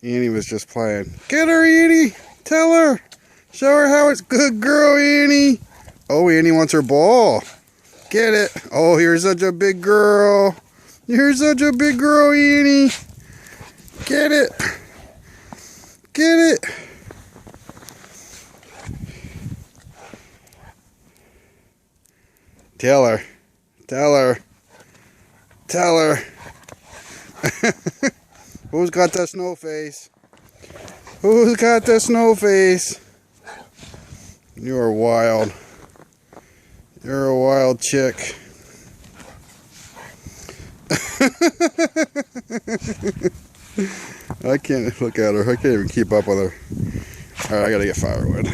Annie was just playing. Get her, Annie! Tell her! Show her how it's good girl, Annie! Oh, Annie wants her ball. Get it! Oh, you're such a big girl! You're such a big girl, Annie! Get it! Get it! Tell her. Tell her. Tell her. Who's got the snow face? Who's got the snow face? You're wild. You're a wild chick. I can't look at her. I can't even keep up with her. Alright, I gotta get firewood.